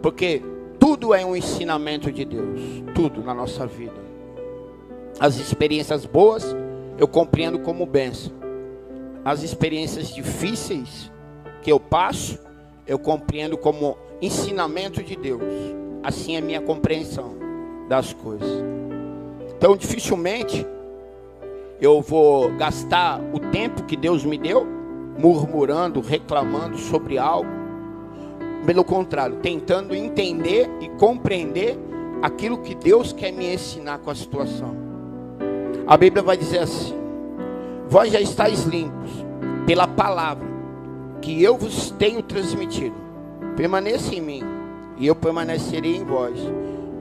Porque tudo é um ensinamento de Deus. Tudo na nossa vida. As experiências boas eu compreendo como bênção. As experiências difíceis que eu passo, eu compreendo como ensinamento de Deus. Assim é a minha compreensão das coisas. Então dificilmente eu vou gastar o tempo que Deus me deu murmurando, reclamando sobre algo. Pelo contrário, tentando entender e compreender aquilo que Deus quer me ensinar com a situação. A Bíblia vai dizer assim: vós já estáis limpos pela palavra que eu vos tenho transmitido. Permaneça em mim e eu permanecerei em vós.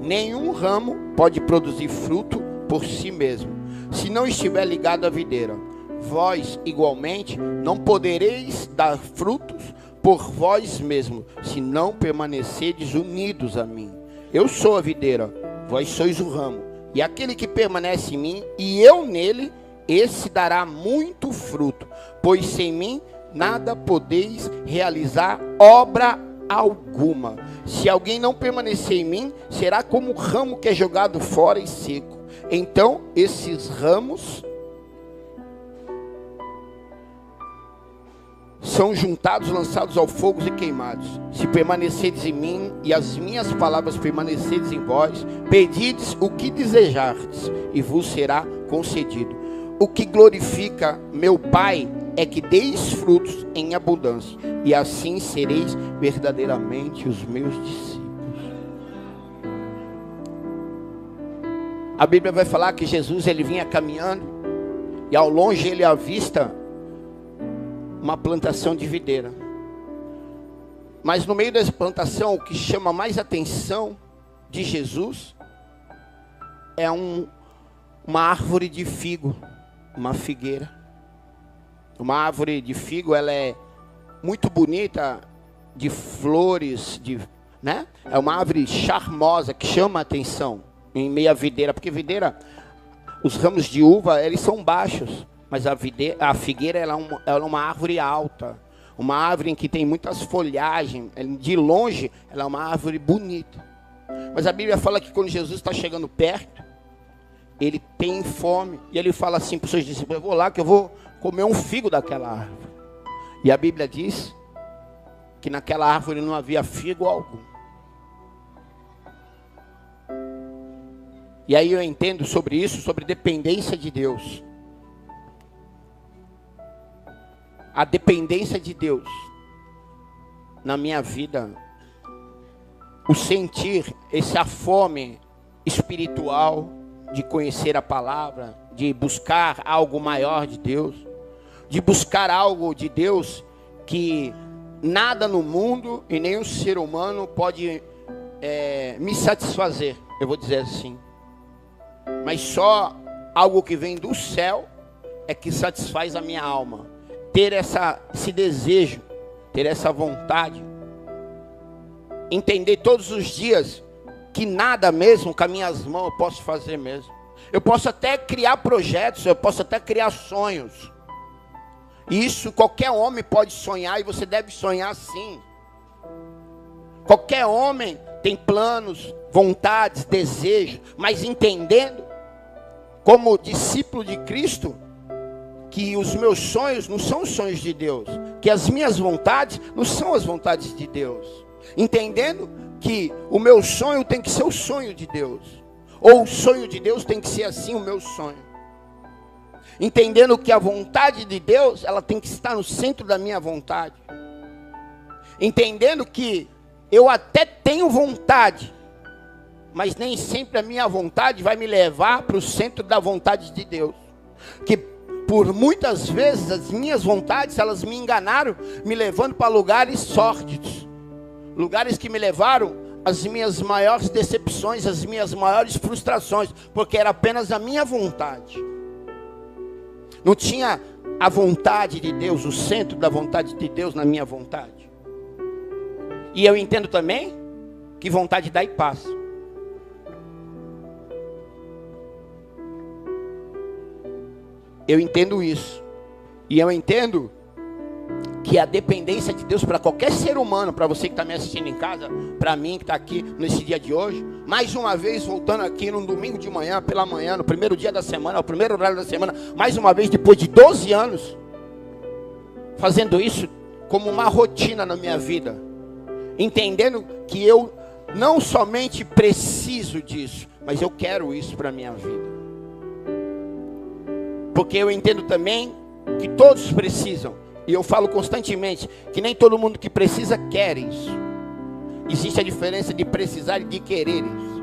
Nenhum ramo pode produzir fruto por si mesmo, se não estiver ligado à videira. Vós igualmente não podereis dar frutos por vós mesmos, se não permanecerdes unidos a mim. Eu sou a videira, vós sois o ramo. E aquele que permanece em mim e eu nele, esse dará muito fruto, pois sem mim nada podeis realizar obra alguma. Se alguém não permanecer em mim, será como o ramo que é jogado fora e seco. Então esses ramos são juntados, lançados ao fogo e queimados. Se permanecerdes em mim e as minhas palavras permanecerdes em vós, pedides o que desejardes e vos será concedido. O que glorifica meu Pai é que deis frutos em abundância, e assim sereis verdadeiramente os meus discípulos. A Bíblia vai falar que Jesus ele vinha caminhando e ao longe ele avista uma plantação de videira. Mas no meio dessa plantação, o que chama mais atenção de Jesus é uma árvore de figo, uma figueira. Uma árvore de figo, ela é muito bonita, de flores, né? É uma árvore charmosa que chama a atenção em meio à videira, porque videira, os ramos de uva, eles são baixos. Mas a figueira ela é uma árvore alta, uma árvore em que tem muitas folhagens. De longe, ela é uma árvore bonita. Mas a Bíblia fala que quando Jesus está chegando perto, ele tem fome. E ele fala assim para os seus discípulos: eu vou lá que eu vou comer um figo daquela árvore. E a Bíblia diz que naquela árvore não havia figo algum. E aí eu entendo sobre isso, sobre dependência de Deus. A dependência de Deus na minha vida, o sentir essa fome espiritual de conhecer a palavra, de buscar algo maior de Deus, de buscar algo de Deus que nada no mundo e nenhum ser humano pode me satisfazer, eu vou dizer assim. Mas só algo que vem do céu é que satisfaz a minha alma. Ter esse desejo, ter essa vontade, entender todos os dias que nada mesmo com as minhas mãos eu posso fazer mesmo. Eu posso até criar projetos, eu posso até criar sonhos. E isso qualquer homem pode sonhar e você deve sonhar sim. Qualquer homem tem planos, vontades, desejos, mas entendendo como discípulo de Cristo, que os meus sonhos não são os sonhos de Deus, que as minhas vontades não são as vontades de Deus, entendendo que o meu sonho tem que ser o sonho de Deus, ou o sonho de Deus tem que ser assim o meu sonho, entendendo que a vontade de Deus, ela tem que estar no centro da minha vontade, entendendo que eu até tenho vontade, mas nem sempre a minha vontade vai me levar para o centro da vontade de Deus, que por muitas vezes as minhas vontades, elas me enganaram, me levando para lugares sórdidos, lugares que me levaram às minhas maiores decepções, às minhas maiores frustrações, porque era apenas a minha vontade, não tinha a vontade de Deus, o centro da vontade de Deus na minha vontade. E eu entendo também que vontade dá e passa. Eu entendo isso. E eu entendo que a dependência de Deus para qualquer ser humano, para você que está me assistindo em casa, para mim que está aqui nesse dia de hoje, mais uma vez voltando aqui no domingo de manhã, pela manhã, no primeiro dia da semana, no primeiro horário da semana, mais uma vez depois de 12 anos, fazendo isso como uma rotina na minha vida, entendendo que eu não somente preciso disso, mas eu quero isso para a minha vida, porque eu entendo também que todos precisam. E eu falo constantemente que nem todo mundo que precisa quer isso. Existe a diferença de precisar e de querer isso.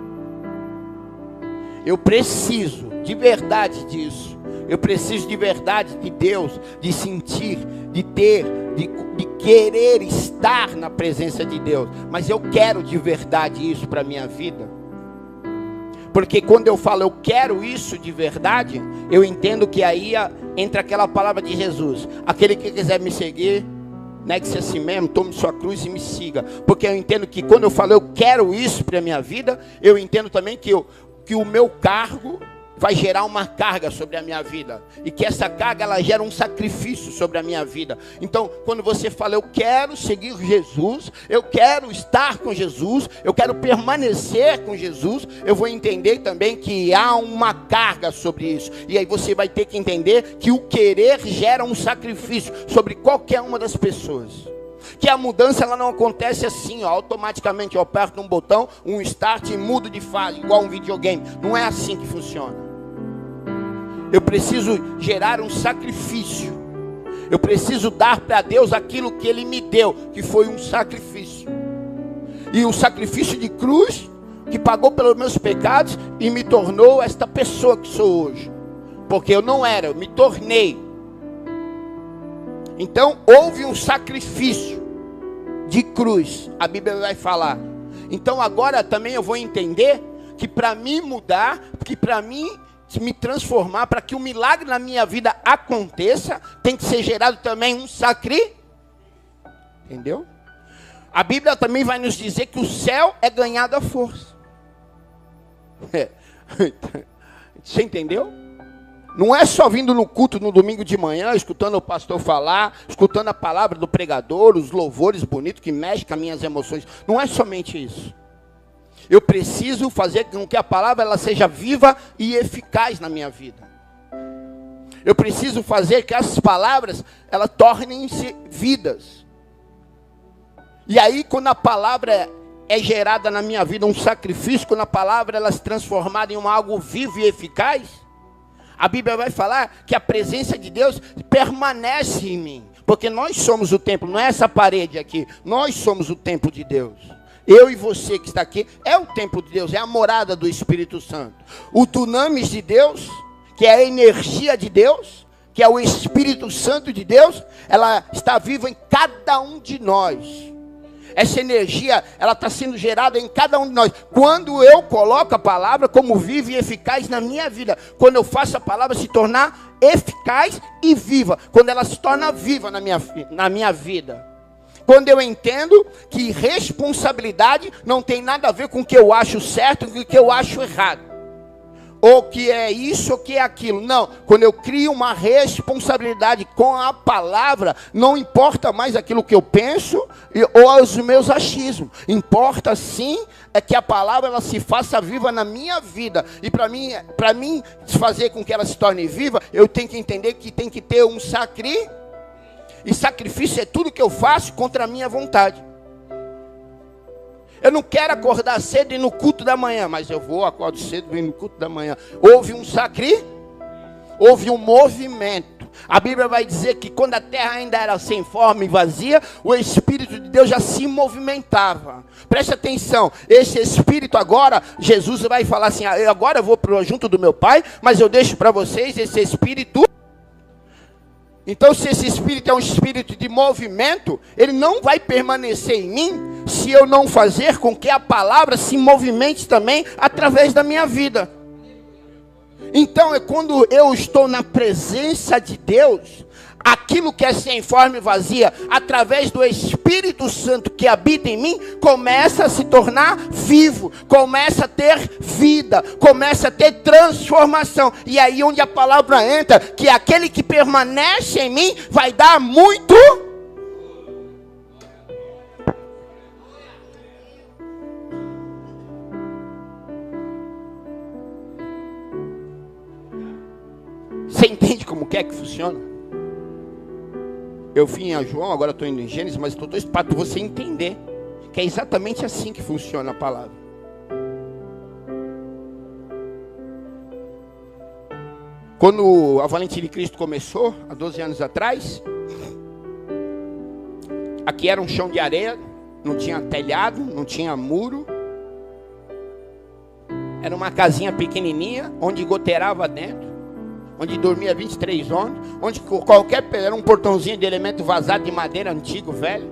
Eu preciso de verdade disso. Eu preciso de verdade de Deus, de sentir, de ter, de querer estar na presença de Deus. Mas eu quero de verdade isso para a minha vida. Porque quando eu falo eu quero isso de verdade, eu entendo que aí entra aquela palavra de Jesus: aquele que quiser me seguir, negue-se a si mesmo, tome sua cruz e me siga. Porque eu entendo que quando eu falo eu quero isso para a minha vida, eu entendo também que o meu cargo vai gerar uma carga sobre a minha vida, e que essa carga ela gera um sacrifício sobre a minha vida. Então quando você fala eu quero seguir Jesus, eu quero estar com Jesus, eu quero permanecer com Jesus, eu vou entender também que há uma carga sobre isso. E aí você vai ter que entender que o querer gera um sacrifício sobre qualquer uma das pessoas. Que a mudança ela não acontece assim, automaticamente eu aperto um botão, um start e mudo de fase, igual um videogame. Não é assim que funciona. Eu preciso gerar um sacrifício. Eu preciso dar para Deus aquilo que Ele me deu, que foi um sacrifício. E o sacrifício de cruz, que pagou pelos meus pecados e me tornou esta pessoa que sou hoje. Porque eu não era, eu me tornei. Então houve um sacrifício de cruz, a Bíblia vai falar. Então agora também eu vou entender que para mim mudar, que para mim me transformar, para que o milagre na minha vida aconteça, tem que ser gerado também um sacrifício. Entendeu? A Bíblia também vai nos dizer que o céu é ganhado à força. Você entendeu? Não é só vindo no culto no domingo de manhã, escutando o pastor falar, escutando a palavra do pregador, os louvores bonitos que mexem com as minhas emoções. Não é somente isso. Eu preciso fazer com que a palavra ela seja viva e eficaz na minha vida. Eu preciso fazer que as palavras elas tornem-se vidas. E aí quando a palavra é gerada na minha vida, um sacrifício, quando a palavra ela é transformada em algo vivo e eficaz, a Bíblia vai falar que a presença de Deus permanece em mim. Porque nós somos o templo, não é essa parede aqui. Nós somos o templo de Deus. Eu e você que está aqui é o templo de Deus, é a morada do Espírito Santo. O dunamis de Deus, que é a energia de Deus, que é o Espírito Santo de Deus, ela está viva em cada um de nós. Essa energia, ela está sendo gerada em cada um de nós. Quando eu coloco a palavra como viva e eficaz na minha vida. Quando eu faço a palavra se tornar eficaz e viva. Quando ela se torna viva na minha vida. Quando eu entendo que responsabilidade não tem nada a ver com o que eu acho certo e com o que eu acho errado. Ou que é isso ou que é aquilo. Não, quando eu crio uma responsabilidade com a palavra, não importa mais aquilo que eu penso ou os meus achismos. Importa sim é que a palavra ela se faça viva na minha vida. E para mim fazer com que ela se torne viva, eu tenho que entender que tem que ter um sacrifício. E sacrifício é tudo que eu faço contra a minha vontade. Eu não quero acordar cedo e ir no culto da manhã, mas eu acordo cedo e ir no culto da manhã. Houve um sacrifício, houve um movimento. A Bíblia vai dizer que quando a terra ainda era sem forma e vazia, o Espírito de Deus já se movimentava. Preste atenção, esse Espírito agora, Jesus vai falar assim, agora eu vou junto do meu Pai, mas eu deixo para vocês esse Espírito. Então se esse Espírito é um Espírito de movimento, ele não vai permanecer em mim, se eu não fazer com que a palavra se movimente também através da minha vida. Então é quando eu estou na presença de Deus, aquilo que é sem forma e vazia, através do Espírito Santo que habita em mim, começa a se tornar vivo, começa a ter vida, começa a ter transformação. E aí onde a palavra entra, que aquele que permanece em mim vai dar muito Você entende como que funciona? Eu vim a João, agora estou indo em Gênesis, mas estou dois para você entender que é exatamente assim que funciona a palavra. Quando a Valente de Cristo começou, há 12 anos atrás, aqui era um chão de areia, não tinha telhado, não tinha muro. Era uma casinha pequenininha, onde goteirava dentro, onde dormia 23 homens, onde era um portãozinho de elemento vazado de madeira antigo, velho,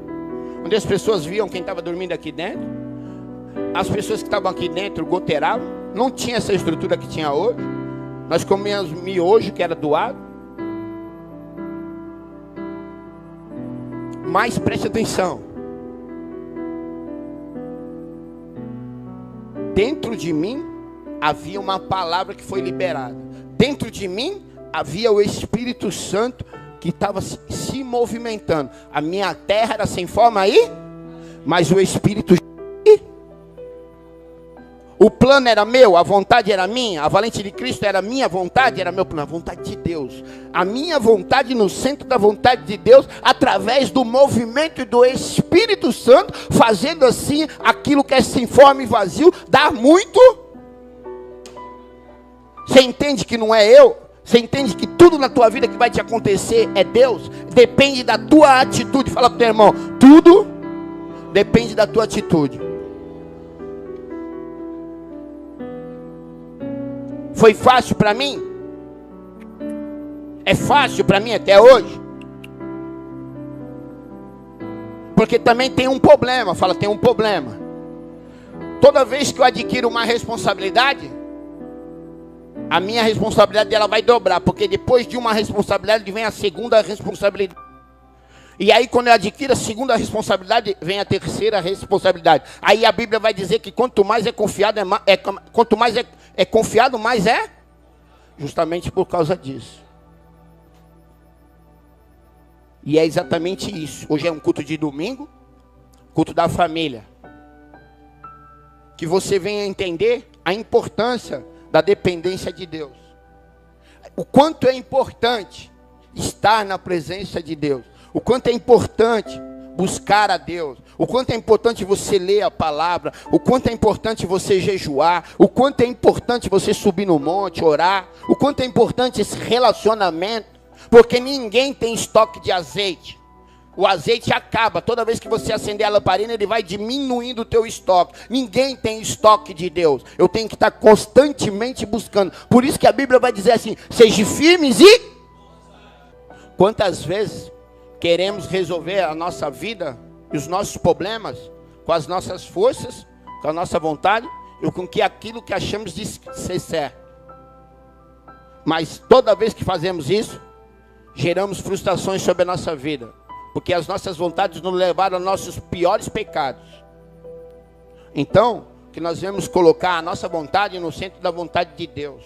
onde as pessoas viam quem estava dormindo aqui dentro. As pessoas que estavam aqui dentro goteiravam, não tinha essa estrutura que tinha hoje. Nós comíamos miojo que era doado. Mas preste atenção. Dentro de mim havia uma palavra que foi liberada. Dentro de mim havia o Espírito Santo que estava se movimentando. A minha terra era sem forma aí, mas o Espírito... O plano era meu, a vontade era minha, a Valente de Cristo era minha vontade, era meu plano, a vontade de Deus. A minha vontade no centro da vontade de Deus, através do movimento do Espírito Santo, fazendo assim aquilo que é sem forma e vazio, dar muito. Você entende que não é eu? Você entende que tudo na tua vida que vai te acontecer é Deus? Depende da tua atitude. Fala para o teu irmão, tudo depende da tua atitude. Foi fácil para mim? É fácil para mim até hoje? Porque também tem um problema. Fala, tem um problema. Toda vez que eu adquiro uma responsabilidade, a minha responsabilidade ela vai dobrar. Porque depois de uma responsabilidade vem a segunda responsabilidade. E aí quando eu adquiro a segunda responsabilidade, vem a terceira responsabilidade. Aí a Bíblia vai dizer que quanto mais é confiado, quanto mais é confiado, mais é. Justamente por causa disso. E é exatamente isso. Hoje é um culto de domingo, culto da família. Que você venha entender a importância da dependência de Deus. O quanto é importante estar na presença de Deus. O quanto é importante buscar a Deus. O quanto é importante você ler a palavra. O quanto é importante você jejuar. O quanto é importante você subir no monte, orar. O quanto é importante esse relacionamento. Porque ninguém tem estoque de azeite. O azeite acaba. Toda vez que você acender a lamparina, ele vai diminuindo o teu estoque. Ninguém tem estoque de Deus. Eu tenho que estar constantemente buscando. Por isso que a Bíblia vai dizer assim, sejam firmes e... Quantas vezes queremos resolver a nossa vida e os nossos problemas com as nossas forças, com a nossa vontade e com aquilo que achamos de ser certo. Mas toda vez que fazemos isso, geramos frustrações sobre a nossa vida. Porque as nossas vontades nos levaram aos nossos piores pecados. Então, que nós devemos colocar a nossa vontade no centro da vontade de Deus.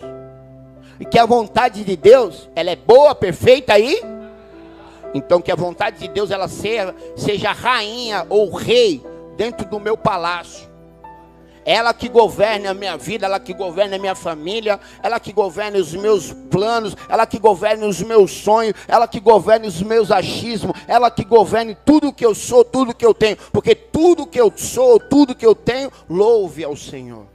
E que a vontade de Deus, ela é boa, perfeita e... Então que a vontade de Deus ela seja rainha ou rei dentro do meu palácio. Ela que governe a minha vida, ela que governe a minha família, ela que governe os meus planos, ela que governe os meus sonhos, ela que governe os meus achismos, ela que governe tudo que eu sou, tudo que eu tenho. Porque tudo que eu sou, tudo que eu tenho, louve ao Senhor.